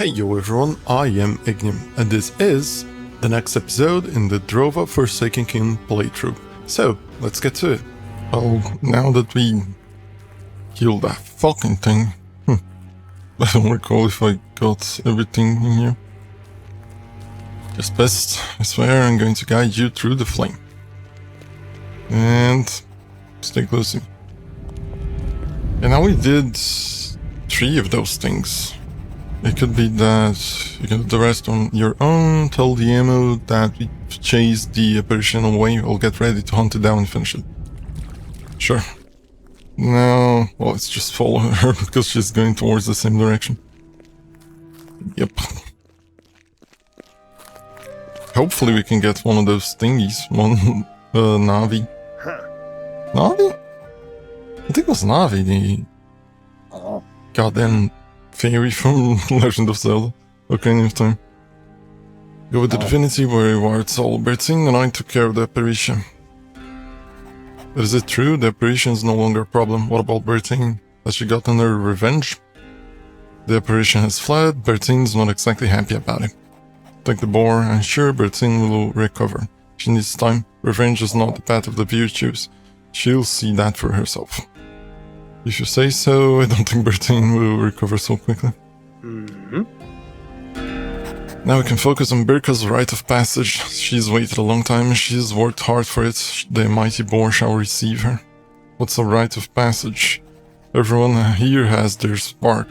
Hey yo everyone, I am Ignim, and this is the next episode in the Drova Forsaken King playthrough. So, let's get to it. Well, now that we killed that fucking thing, I don't recall if I got everything in here. Just best, I swear I'm going to guide you through the flame. And stay close to me. And now we did 3 of those things. It could be that you can do the rest on your own, tell the ammo that we chased the apparition away, we'll get ready to hunt it down and finish it. Sure. Now, well, let's just follow her because she's going towards the same direction. Yep. Hopefully we can get one of those thingies, one Navi. Navi? I think it was Navi, the goddamn fairy from Legend of Zelda, Ocarina of Time. Go with the divinity where rewards all. Bertine and I took care of the apparition. But is it true? The apparition is no longer a problem. What about Bertine? Has she gotten her revenge? The apparition has fled. Bertine's not exactly happy about it. Take the boar, and sure, Bertine will recover. She needs time. Revenge is not the path of the virtues. She'll see that for herself. If you say so, I don't think Bertine will recover so quickly. Now we can focus on Birka's rite of passage. She's waited a long time and she's worked hard for it. The mighty boar shall receive her. What's a rite of passage? Everyone here has their spark.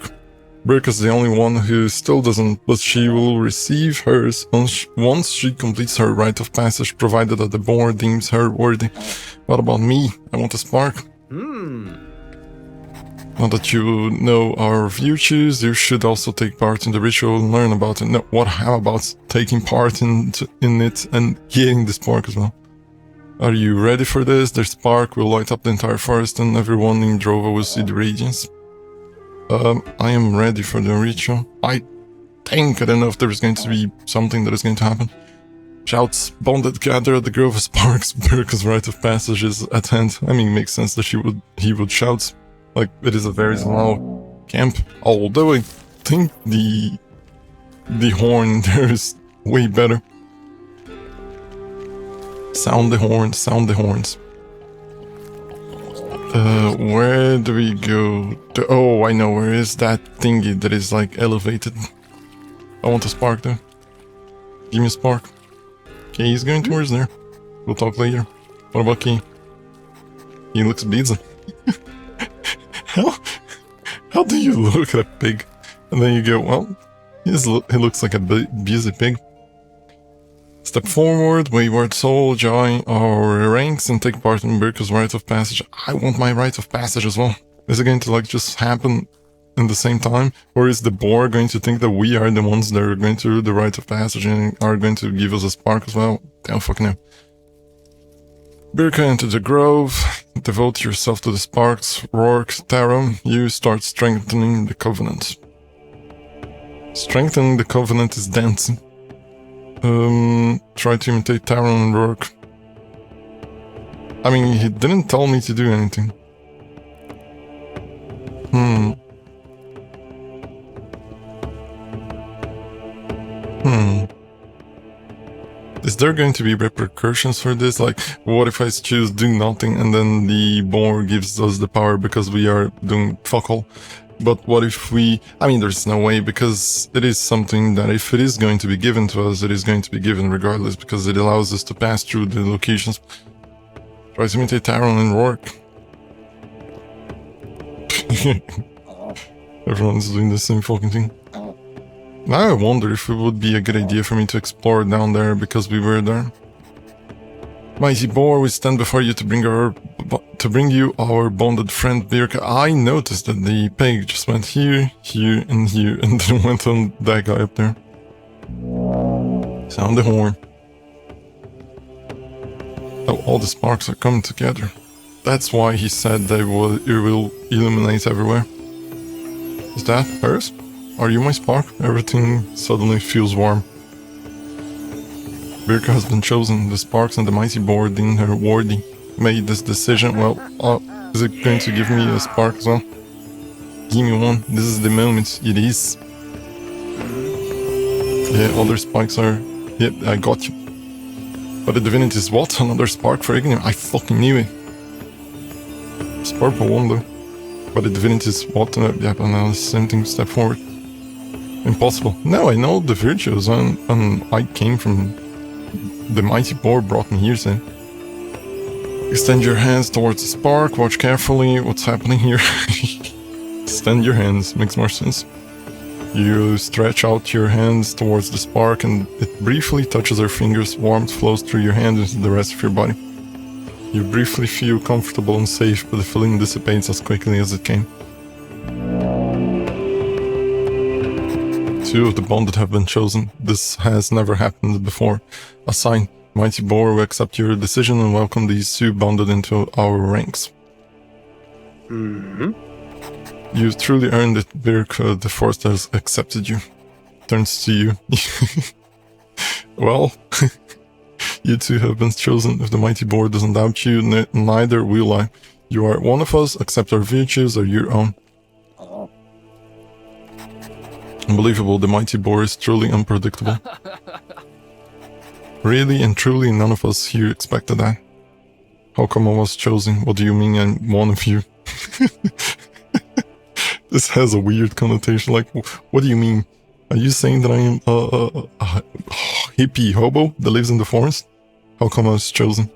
Birka's the only one who still doesn't, but she will receive hers once she completes her rite of passage, provided that the boar deems her worthy. What about me? I want a spark. Now that you know our virtues, you should also take part in the ritual and learn about it. No, how about taking part in it and getting the spark as well? Are you ready for this? The spark will light up the entire forest and everyone in Drova will see the radiance. I am ready for the ritual. I don't know if there's going to be something that is going to happen. Shouts, bonded gather at the Grove of Sparks. Birka's rite of passage is at hand. I mean, it makes sense that he would shout. Like, it is a very small camp. Although I think the horn there is way better. Sound the horns, sound the horns. Where do we go? Oh, I know, where is that thingy that is like elevated? I want a spark though. Give me a spark. Okay, he's going towards there. We'll talk later. What about Key? He looks busy. How do you look at a pig? And then you go, well, he looks like a busy pig. Step forward, wayward soul, join our ranks and take part in Birka's rite of passage. I want my rite of passage as well. Is it going to like just happen in the same time? Or is the boar going to think that we are the ones that are going to do the rite of passage and are going to give us a spark as well? Don't fucking know. Birka into the grove, devote yourself to the sparks, Rourke, Taro, you start strengthening the covenant. Strengthening the covenant is dancing. Try to imitate Taro and Rourke. I mean, he didn't tell me to do anything. Is there going to be repercussions for this? Like, what if I choose do nothing and then the boar gives us the power because we are doing fuck all? But what if we... I mean, there's no way because it is something that if it is going to be given to us, it is going to be given regardless because it allows us to pass through the locations. Try to imitate Taron and Rourke. Everyone's doing the same fucking thing. Now I wonder if it would be a good idea for me to explore down there because we were there. Mighty boar, we stand before you to bring you our bonded friend Birka. I noticed that the peg just went here, here, and here, and then went on that guy up there. Sound the horn. Oh, all the sparks are coming together. That's why he said it will illuminate everywhere. Is that hers? Are you my spark? Everything suddenly feels warm. Birka has been chosen. The sparks and the mighty boar deemed her worthy. Made this decision. Well, is it going to give me a spark as well? Give me one. This is the moment. It is. Yeah, other sparks are... Yep, I got you. But the divinity is what? Another spark for Ignium? I fucking knew it. It's purple one though. But the divinity is what? Yep, and now the same thing, step forward. Impossible. No, I know the virtues, and I came from... The mighty boar brought me here, so... Extend your hands towards the spark, watch carefully what's happening here. Extend your hands, makes more sense. You stretch out your hands towards the spark and it briefly touches your fingers, warmth flows through your hand into the rest of your body. You briefly feel comfortable and safe, but the feeling dissipates as quickly as it came. 2 of the bonded have been chosen. This has never happened before. A sign. Mighty Boar, we accept your decision and welcome these 2 bonded into our ranks. You truly earned it, Birk. The Forest has accepted you. Turns to you. Well, you 2 have been chosen. If the Mighty Boar doesn't doubt you, neither will I. You are one of us, accept our virtues are your own. Unbelievable, the Mighty Boar is truly unpredictable. Really and truly, none of us here expected that. How come I was chosen? What do you mean I'm one of you? This has a weird connotation, like, what do you mean? Are you saying that I am a hippie hobo that lives in the forest? How come I was chosen?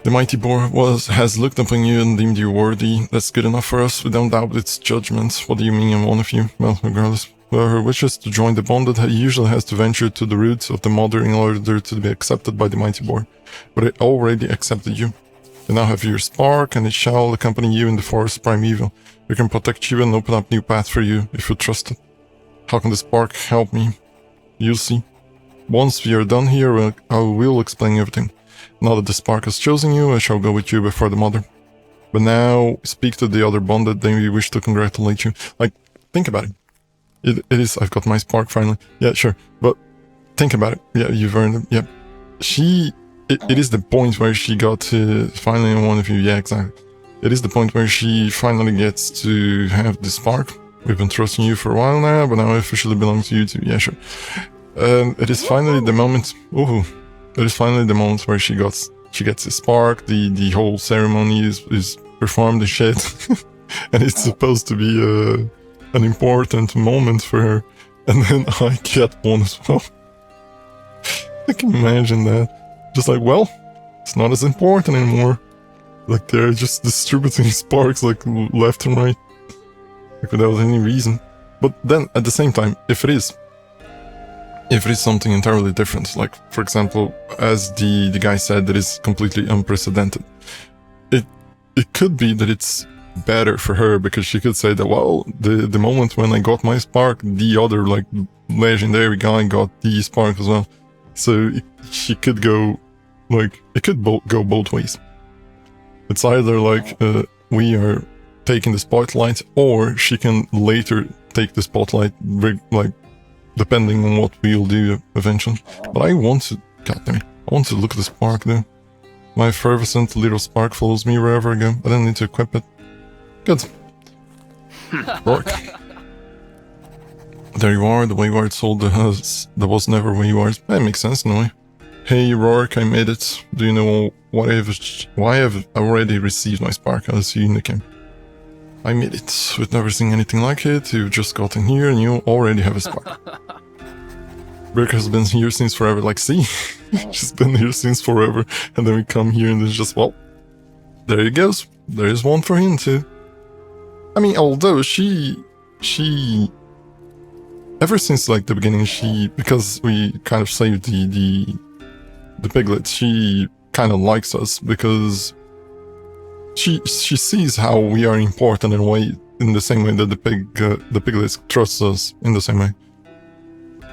The Mighty Boar has looked upon you and deemed you worthy. That's good enough for us. We don't doubt its judgments. What do you mean I'm one of you? Well, regardless. Whoever wishes to join the bonded usually has to venture to the roots of the mother in order to be accepted by the Mighty Boar. But it already accepted you. You now have your spark, and it shall accompany you in the forest primeval. We can protect you and open up new paths for you, if you trust it. How can the spark help me? You'll see. Once we are done here, I will explain everything. Now that the spark has chosen you, I shall go with you before the mother. But now, speak to the other bonded, then we wish to congratulate you. Like, think about it. It is, I've got my spark finally. Yeah, sure. But, think about it. Yeah, you've earned it. Yep. It is the point where she got finally one of you. Yeah, exactly. It is the point where she finally gets to have the spark. We've been trusting you for a while now, but now I officially belong to you too. Yeah, sure. It is finally the moment. It is finally the moment where she gets the spark. The whole ceremony is performed and shit, and it's supposed to be an important moment for her. And then I get one as well. I can imagine that. Just like, well, it's not as important anymore. Like, they're just distributing sparks, like, left and right. Like, without any reason. But then, at the same time, if it is something entirely different, like, for example, as the guy said, that is completely unprecedented, it could be that it's better for her, because she could say that, well, the moment when I got my spark, the other, like, legendary guy got the spark as well. So, she could go, like, it could go both ways. It's either like we are taking the spotlight, or she can later take the spotlight, like, depending on what we'll do eventually. But I want to, goddammit, I want to look at the spark though. My effervescent little spark follows me wherever I go. I don't need to equip it. Good. Rourke. There you are, the wayward soul that was never wayward. That makes sense in a way. Hey Rourke, I made it. Do you know why I've already received my spark? I'll see you in the camp. I made it. We've never seen anything like it. You've just gotten here and you already have a spark. Birk has been here since forever. Like, see? She's been here since forever. And then we come here and it's just, well, there he goes. There is one for him too. I mean, although she ever since, like, the beginning, because we kind of saved the piglet, she kind of likes us, because she sees how we are important in a way, in the same way that the piglet trusts us in the same way.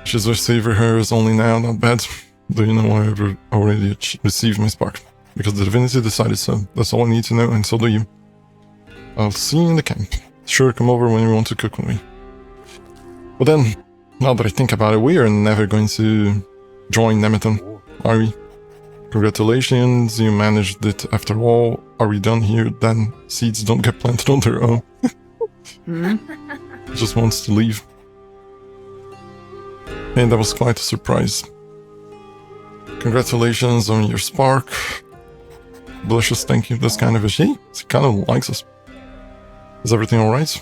She's received hers only now, not bad. Do you know why I've already received my spark? Because the divinity decided so. That's all I need to know, and so do you. I'll see you in the camp. Sure, come over when you want to cook with me. But then, now that I think about it, we are never going to join Nemeton, are we? Congratulations, you managed it after all. Are we done here? Then seeds don't get planted on their own. Just wants to leave. And that was quite a surprise. Congratulations on your spark. Delicious, thank you. That's kind of a she kind of likes us. Is everything alright?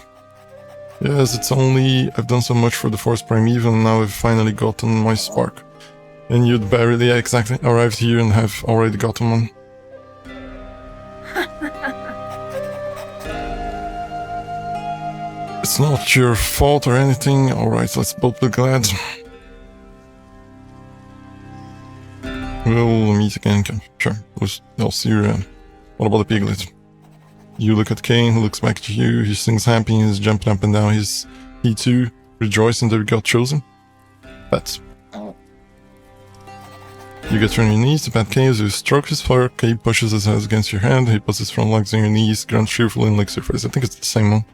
Yes, it's only I've done so much for the Force Primeval and now I've finally gotten my spark. And you'd barely, yeah, exactly, arrived here and have already gotten one. It's not your fault or anything. Alright, let's both be glad. We'll meet again, sure. I'll see you around. What about the piglet? You look at Kane, he looks back at you, he sings happy, he's jumping up and down, he too rejoicing that we got chosen. Pets. You get on your knees to pet Kane as you stroke his fur. Kane pushes his head against your hand, he puts his front legs on your knees, grunts cheerfully and licks your face. I think it's the same one.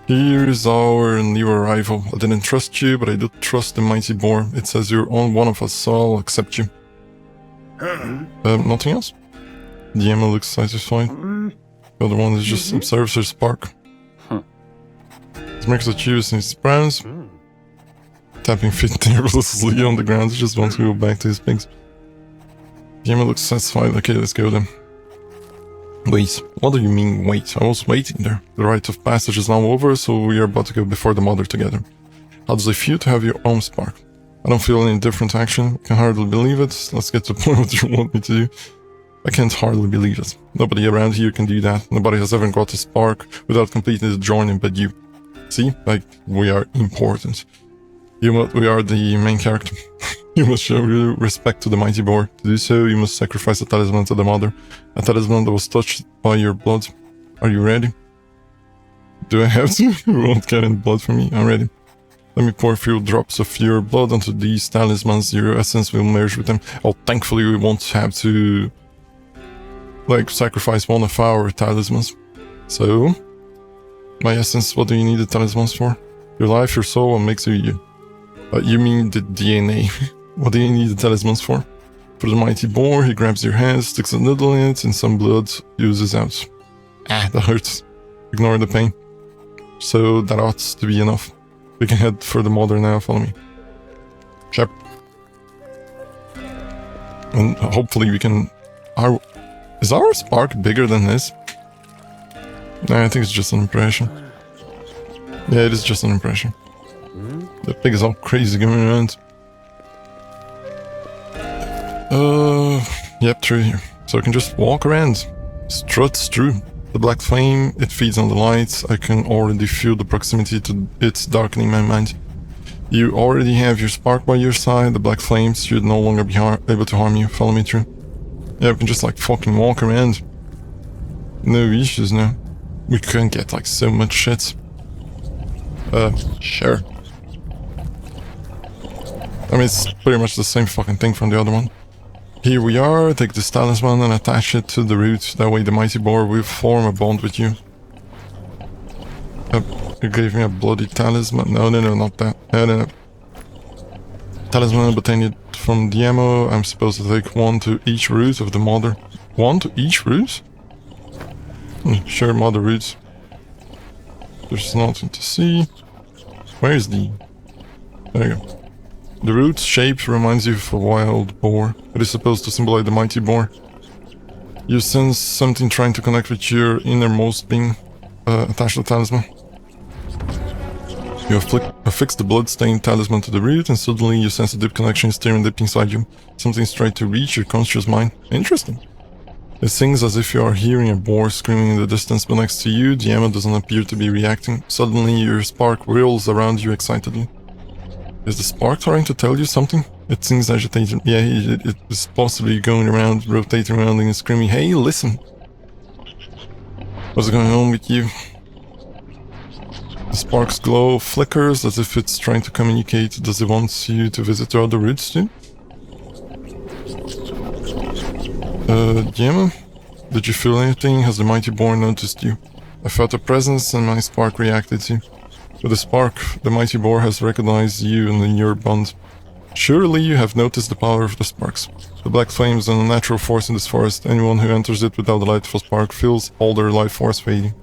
Here is our new arrival. I didn't trust you, but I do trust the mighty boar. It says you're on one of us, so I'll accept you. Nothing else? The Emma looks satisfied. The other one is just observes her spark. He makes a cheers in his browns. Tapping feet nervously on the ground, he just wants to go back to his pigs. The Emma looks satisfied. Okay, let's go then. Wait, what do you mean wait? I was waiting there. The rite of passage is now over, so we are about to go before the mother together. How does it feel to have your own spark? I don't feel any different action. I can hardly believe it. Let's get to the point what you want me to do. I can't hardly believe it. Nobody around here can do that. Nobody has ever got a spark without completing the journey but you. See? Like, we are important. We are the main character. You must show respect to the mighty boar. To do so, you must sacrifice a talisman to the mother. A talisman that was touched by your blood. Are you ready? Do I have to? You won't get any blood from me. I'm ready. Let me pour a few drops of your blood onto these talismans. Your essence will merge with them. Oh, thankfully we won't have to, like, sacrifice one of our talismans. So, my essence, what do you need the talismans for? Your life, your soul, what makes you you? You mean the DNA. What do you need the talismans for? For the mighty boar, he grabs your hand, sticks a needle in it, and some blood oozes out. Ah, that hurts. Ignore the pain. So that ought to be enough. We can head for the mother now, follow me. Sure. And hopefully we can... Is our spark bigger than this? No, I think it's just an impression. Yeah, it is just an impression. The pig is all crazy going around. Yep, through here. So I can just walk around. Struts through. The black flame, it feeds on the lights. I can already feel the proximity to it darkening my mind. You already have your spark by your side. The black flames should no longer be able to harm you. Follow me through. Yeah, we can just like fucking walk around. No issues now. We can get like so much shit. Sure. I mean, it's pretty much the same fucking thing from the other one. Here we are, take this talisman and attach it to the root. That way the mighty boar will form a bond with you. You gave me a bloody talisman. No, not that. No. Talisman obtained from the ammo. I'm supposed to take one to each root of the mother. One to each root? Sure, mother roots. There's nothing to see. Where is the... There you go. The root's shape reminds you of a wild boar. It is supposed to symbolize the mighty boar. You sense something trying to connect with your innermost being. Attach the talisman. You affix the blood-stained talisman to the root, and suddenly you sense a deep connection stirring deep inside you. Something's trying to reach your conscious mind. Interesting. It sings as if you are hearing a boar screaming in the distance, but next to you, the ammo doesn't appear to be reacting. Suddenly, your spark whirls around you excitedly. Is the spark trying to tell you something? It seems agitated. Yeah, it is possibly going around, rotating around and screaming, "Hey, listen! What's going on with you?" The spark's glow flickers as if it's trying to communicate. Does it want you to visit the other roots too? Gemma? Did you feel anything? Has the mighty boar noticed you? I felt a presence and my spark reacted to you. With the spark, the mighty boar has recognized you and your bond. Surely you have noticed the power of the sparks. The black flame is an unnatural force in this forest. Anyone who enters it without the light of a spark feels all their life force fading.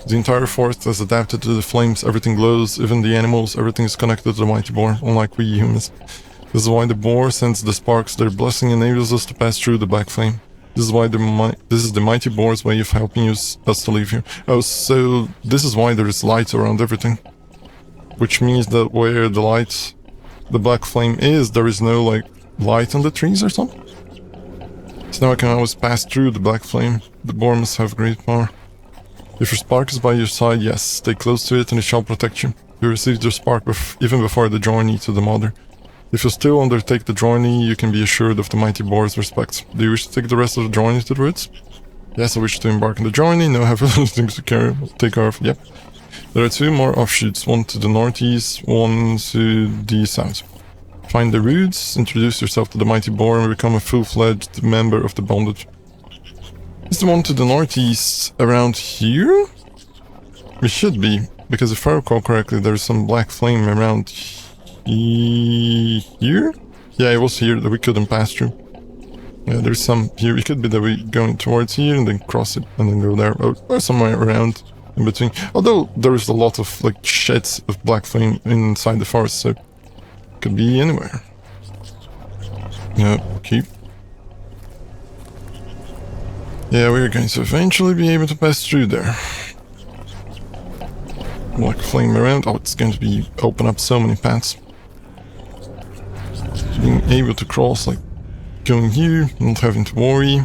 The entire forest has adapted to the flames, everything glows, even the animals, everything is connected to the mighty boar, unlike we humans. This is why the boar sends the sparks, their blessing enables us to pass through the black flame. This is why this is the mighty boar's way of helping us to leave here. Oh, so this is why there is light around everything. Which means that where the black flame is, there is no, like, light on the trees or something? So now I can always pass through the black flame. The boar must have great power. If your spark is by your side, yes, stay close to it and it shall protect you. You received your spark even before the journey to the mother. If you still undertake the journey, you can be assured of the mighty boar's respect. Do you wish to take the rest of the journey to the roots? Yes, I wish to embark on the journey. No, I have other things to take care of. Yep. There are 2 more offshoots, one to the northeast, one to the south. Find the roots, introduce yourself to the mighty boar, and become a full-fledged member of the bondage. Is the one to the northeast around here? It should be, because if I recall correctly, there's some black flame around here? Yeah, it was here that we couldn't pass through. Yeah, there's some here. It could be that we're going towards here and then cross it and then go there, or somewhere around in between. Although there is a lot of like sheds of black flame inside the forest, so it could be anywhere. Yeah, keep. Yeah, we're going to eventually be able to pass through there. Black flame around. Oh, it's going to be open up so many paths. Being able to cross, like going here, not having to worry.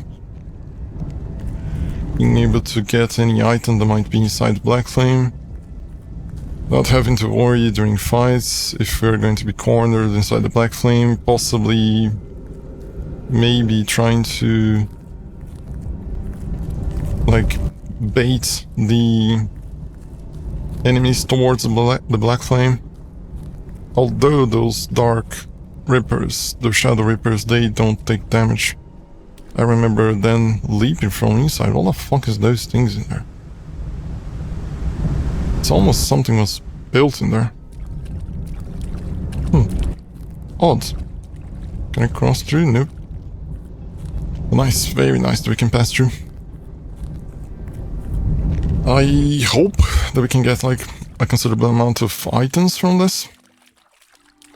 Being able to get any item that might be inside the black flame. Not having to worry during fights if we're going to be cornered inside the black flame. Possibly, maybe trying to like bait the enemies towards the black flame. Although those dark rippers, the shadow rippers, they don't take damage. I remember then leaping from inside. What the fuck is those things in there? It's almost something was built in there. Odd. Can I cross through? Nope. Nice, very nice that we can pass through. I hope that we can get like a considerable amount of items from this.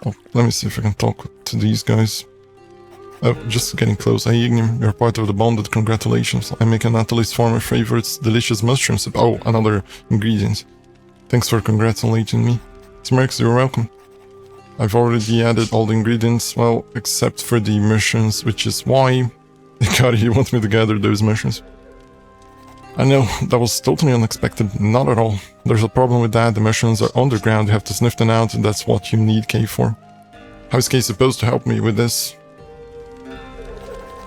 Oh, let me see if I can talk to these guys. Oh, just getting close. Hey Ignim, you're part of the bonded. Congratulations. I'm making Natalie's former favorites delicious mushroom soup. Oh, another ingredient. Thanks for congratulating me. Smirks, you're welcome. I've already added all the ingredients, well, except for the mushrooms, which is why God, you want me to gather those mushrooms. I know, that was totally unexpected. Not at all. There's a problem with that. The mushrooms are underground. You have to sniff them out, and that's what you need Kay for. How is Kay supposed to help me with this?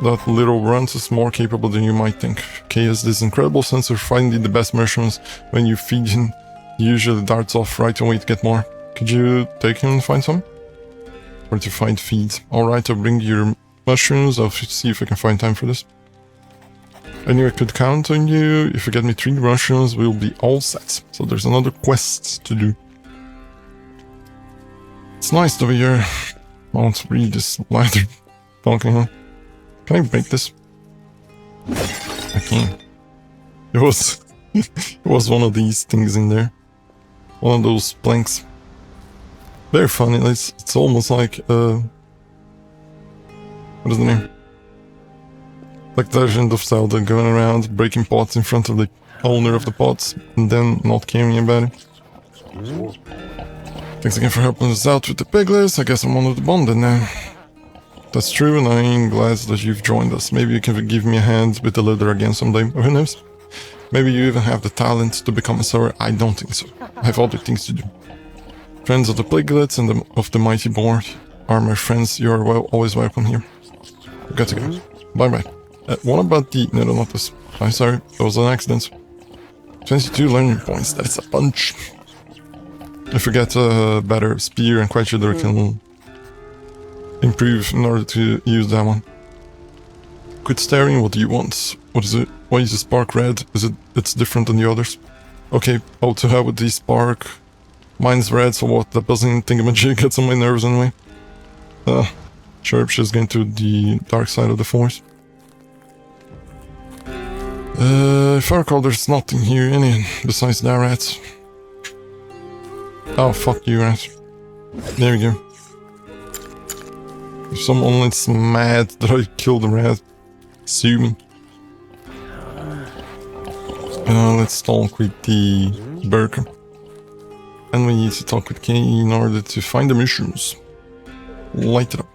That little runt is more capable than you might think. Kay has this incredible sense of finding the best mushrooms. When you feed him, he usually darts off right away to get more. Could you take him and find some? Or to find feed. Alright, I'll bring your mushrooms. I'll see if I can find time for this. I knew I could count on you. If you get me 3 mushrooms, we'll be all set. So there's another quest to do. It's nice to be here. I want to read this ladder. Talking, huh? Can I break this? I can't. It was... it was one of these things in there. One of those planks. Very funny. It's almost like... what is the name? Like Legend of Zelda, going around breaking pots in front of the owner of the pots and then not caring about it. Thanks again for helping us out with the piglets. I guess I'm one of the bonded now. That's true, and I'm glad that you've joined us. Maybe you can give me a hand with the leather again someday. Or who knows? Maybe you even have the talent to become a sewer. I don't think so. I have other things to do. Friends of the piglets and of the mighty boar are my friends. You are always welcome here. We've got to go. Bye-bye. What about the... No, not this. I'm sorry. It was an accident. 22 learning points. That's a bunch. If we get a better spear, I'm quite sure that we can improve in order to use that one. Quit staring. What do you want? What is it? Why is the spark red? It's different than the others? Okay. Oh, to hell with the spark. Mine's red, so what? That doesn't thingamajig gets on my nerves anyway. Sure, she's going to the dark side of the force. If I recall, there's nothing here besides that rat. Oh, fuck you, rat. There we go. If someone is mad that I killed the rat, sue me. Let's talk with the burger. And we need to talk with Kay in order to find the mushrooms. Light it up.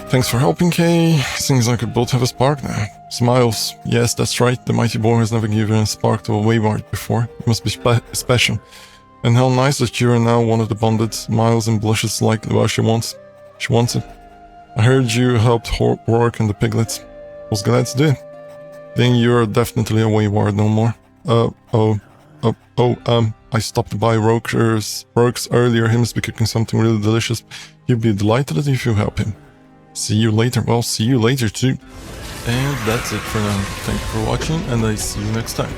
Thanks for helping, Kay. Seems like we both have a spark now. Smiles. Yes, that's right. The mighty boar has never given a spark to a wayward before. It must be special. And how nice that you are now one of the bonded. Smiles and blushes like well she wants it. I heard you helped Rourke and the piglets. Was glad to do it. Then you're definitely a wayward no more. I stopped by Rourke's earlier. He must be cooking something really delicious. He'll be delighted if you help him. See you later. Well, see you later too. And that's it for now. Thank you for watching, and I see you next time.